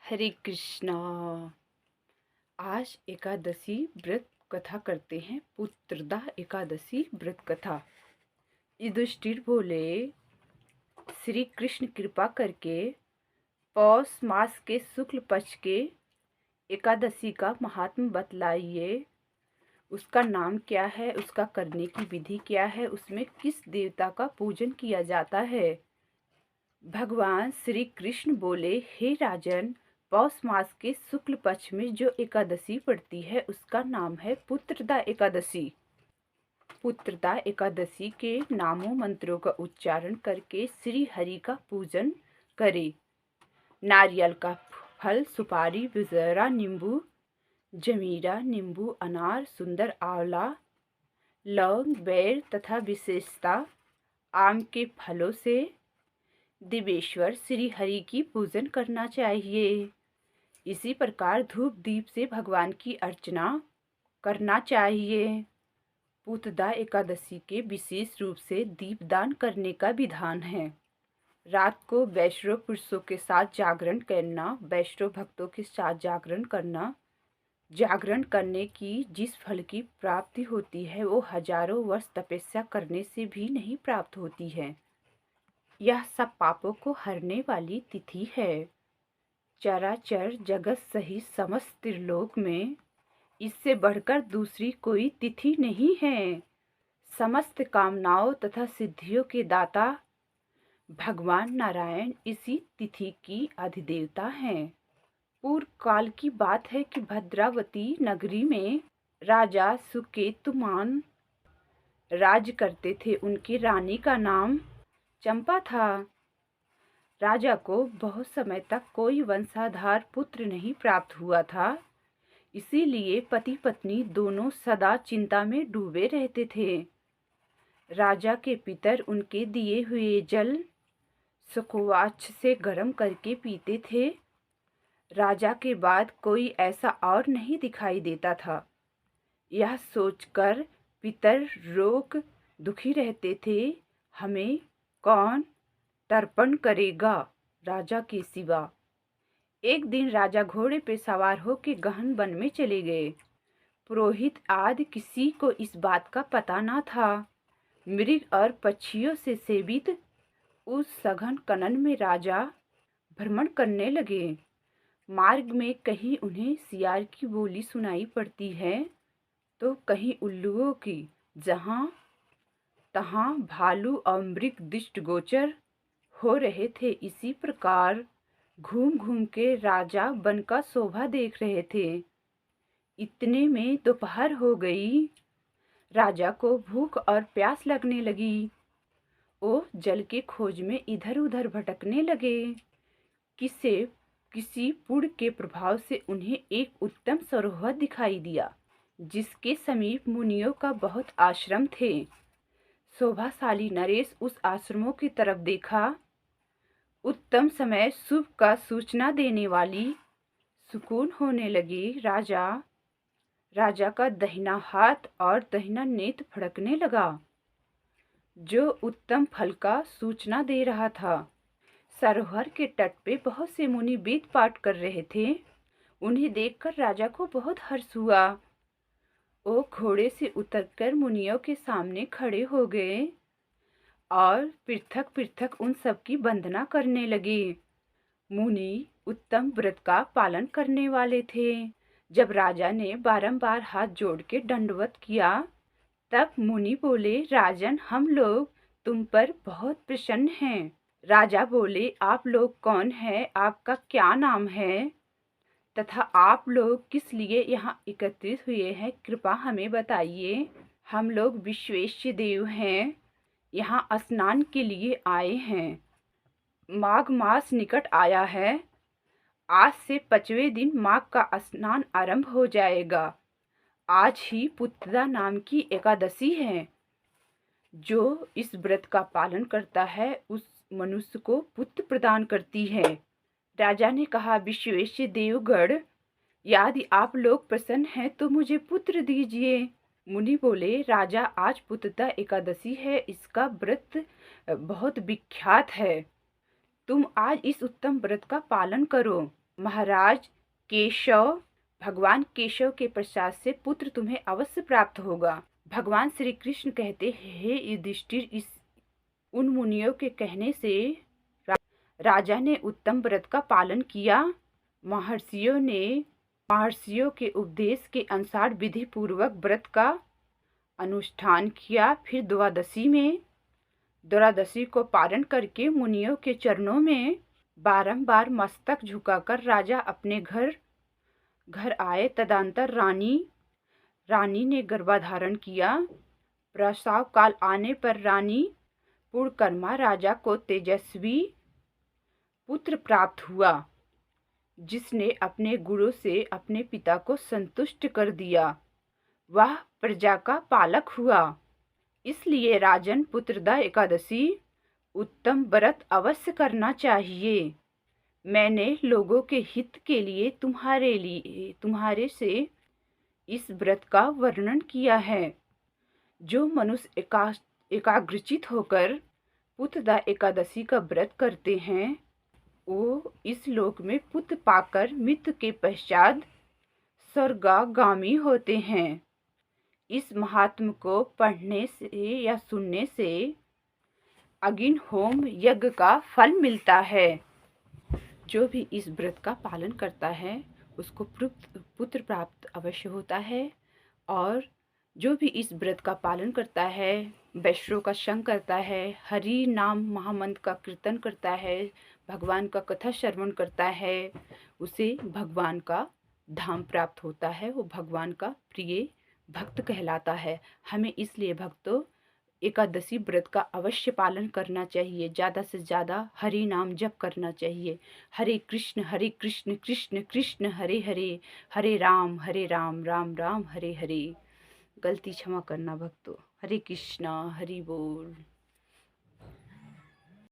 हरे कृष्णा। आज एकादशी व्रत कथा करते हैं। पुत्रदा एकादशी व्रत कथा। युधिष्ठिर बोले, श्री कृष्ण कृपा करके पौष मास के शुक्ल पक्ष के एकादशी का महात्म बतलाइए। उसका नाम क्या है, उसका करने की विधि क्या है, उसमें किस देवता का पूजन किया जाता है। भगवान श्री कृष्ण बोले, हे राजन, पौष मास के शुक्ल पक्ष में जो एकादशी पड़ती है उसका नाम है पुत्रदा एकादशी। पुत्रदा एकादशी के नामों मंत्रों का उच्चारण करके श्री हरि का पूजन करे। नारियल का फल, सुपारी, विजरा, नींबू, जमीरा, नींबू, अनार, सुंदर आंवला, लौंग, बेर तथा विशेषता आम के फलों से दिवेश्वर श्री हरि की पूजन करना चाहिए। इसी प्रकार धूप दीप से भगवान की अर्चना करना चाहिए। पुत्रदा एकादशी के विशेष रूप से दीपदान करने का विधान है। रात को वैष्णव पुरुषों के साथ जागरण करना, वैष्णव भक्तों के साथ जागरण करना, जागरण करने की जिस फल की प्राप्ति होती है वो हजारों वर्ष तपस्या करने से भी नहीं प्राप्त होती है। यह सब पापों को हरने वाली तिथि है। चराचर जगत सहित समस्त त्रिलोक में इससे बढ़कर दूसरी कोई तिथि नहीं है। समस्त कामनाओं तथा सिद्धियों के दाता भगवान नारायण इसी तिथि की अधिदेवता हैं। पूर्व काल की बात है कि भद्रावती नगरी में राजा सुकेतुमान राज करते थे। उनकी रानी का नाम चंपा था। राजा को बहुत समय तक कोई वंशाधार पुत्र नहीं प्राप्त हुआ था। इसीलिए पति पत्नी दोनों सदा चिंता में डूबे रहते थे। राजा के पितर उनके दिए हुए जल सुखवाच से गर्म करके पीते थे। राजा के बाद कोई ऐसा और नहीं दिखाई देता था। यह सोचकर पितर रोग दुखी रहते थे, हमें कौन तर्पण करेगा राजा के सिवा। एक दिन राजा घोड़े पे सवार होकर गहन वन में चले गए। पुरोहित आदि किसी को इस बात का पता न था। मृग और पक्षियों से सेवित उस सघन कानन में राजा भ्रमण करने लगे। मार्ग में कहीं उन्हें सियार की बोली सुनाई पड़ती है तो कहीं उल्लुओं की। जहाँ तहाँ भालू और मृग दृष्टिगोचर हो रहे थे। इसी प्रकार घूम घूम के राजा वन का शोभा देख रहे थे। इतने में दोपहर हो गई। राजा को भूख और प्यास लगने लगी। वो जल के खोज में इधर उधर भटकने लगे। किसी पुण्य के प्रभाव से उन्हें एक उत्तम सरोवर दिखाई दिया, जिसके समीप मुनियों का बहुत आश्रम थे। शोभाशाली नरेश उस आश्रमों की तरफ देखा। उत्तम समय शुभ का सूचना देने वाली सुकून होने लगी। राजा का दाहिना हाथ और दाहिना नेत्र फड़कने लगा, जो उत्तम फल का सूचना दे रहा था। सरोवर के तट पे बहुत से मुनि वेद पाठ कर रहे थे। उन्हें देखकर राजा को बहुत हर्ष हुआ। वो घोड़े से उतरकर मुनियों के सामने खड़े हो गए और पृथक पृथक उन सब की वंदना करने लगे। मुनि उत्तम व्रत का पालन करने वाले थे। जब राजा ने बारंबार हाथ जोड़ के दंडवत किया, तब मुनि बोले, राजन, हम लोग तुम पर बहुत प्रसन्न हैं। राजा बोले, आप लोग कौन हैं, आपका क्या नाम है तथा आप लोग किस लिए यहाँ एकत्रित हुए हैं, कृपा हमें बताइए। हम लोग विश्वेश्वर देव हैं, यहाँ स्नान के लिए आए हैं। माघ मास निकट आया है। आज से 5वें दिन माघ का स्नान आरंभ हो जाएगा। आज ही पुत्रदा नाम की एकादशी है। जो इस व्रत का पालन करता है उस मनुष्य को पुत्र प्रदान करती है। राजा ने कहा, विश्वेश्वर देवगढ़, यदि आप लोग प्रसन्न हैं तो मुझे पुत्र दीजिए। मुनि बोले, राजा, आज पुत्रदा एकादशी है, इसका व्रत बहुत विख्यात है। तुम आज इस उत्तम व्रत का पालन करो। महाराज केशव, भगवान केशव के प्रसाद से पुत्र तुम्हें अवश्य प्राप्त होगा। भगवान श्री कृष्ण कहते हैं, हे युधिष्ठिर, इस उन मुनियों के कहने से राजा ने उत्तम व्रत का पालन किया। महर्षियों के उपदेश के अनुसार विधि पूर्वक व्रत का अनुष्ठान किया। फिर द्वादशी को पारण करके मुनियों के चरणों में बारंबार मस्तक झुकाकर राजा अपने घर आए। तदंतर रानी ने गर्भाधारण किया। प्रसव काल आने पर रानी पूर्णकर्मा राजा को तेजस्वी पुत्र प्राप्त हुआ, जिसने अपने गुणों से अपने पिता को संतुष्ट कर दिया। वह प्रजा का पालक हुआ। इसलिए राजन, पुत्रदा एकादशी उत्तम व्रत अवश्य करना चाहिए। मैंने लोगों के हित के लिए तुम्हारे से इस व्रत का वर्णन किया है। जो मनुष्य एकाग्रचित होकर पुत्रदा एकादशी का व्रत करते हैं, वो इस लोक में पुत्र पाकर मृत्यु के पश्चात स्वर्गागामी होते हैं। इस महात्म को पढ़ने से या सुनने से अग्नि होम यज्ञ का फल मिलता है। जो भी इस व्रत का पालन करता है उसको पुत्र प्राप्त अवश्य होता है। और जो भी इस व्रत का पालन करता है, वैष्णव का संग करता है, हरि नाम महामंत्र का कीर्तन करता है, भगवान का कथा श्रवण करता है, उसे भगवान का धाम प्राप्त होता है। वो भगवान का प्रिय भक्त कहलाता है। हमें इसलिए भक्तों एकादशी व्रत का अवश्य पालन करना चाहिए। ज़्यादा से ज़्यादा हरि नाम जप करना चाहिए। हरे कृष्ण कृष्ण कृष्ण हरे हरे, हरे राम राम राम हरे हरे। गलती क्षमा करना भक्तों। हरे कृष्णा, हरि बोल।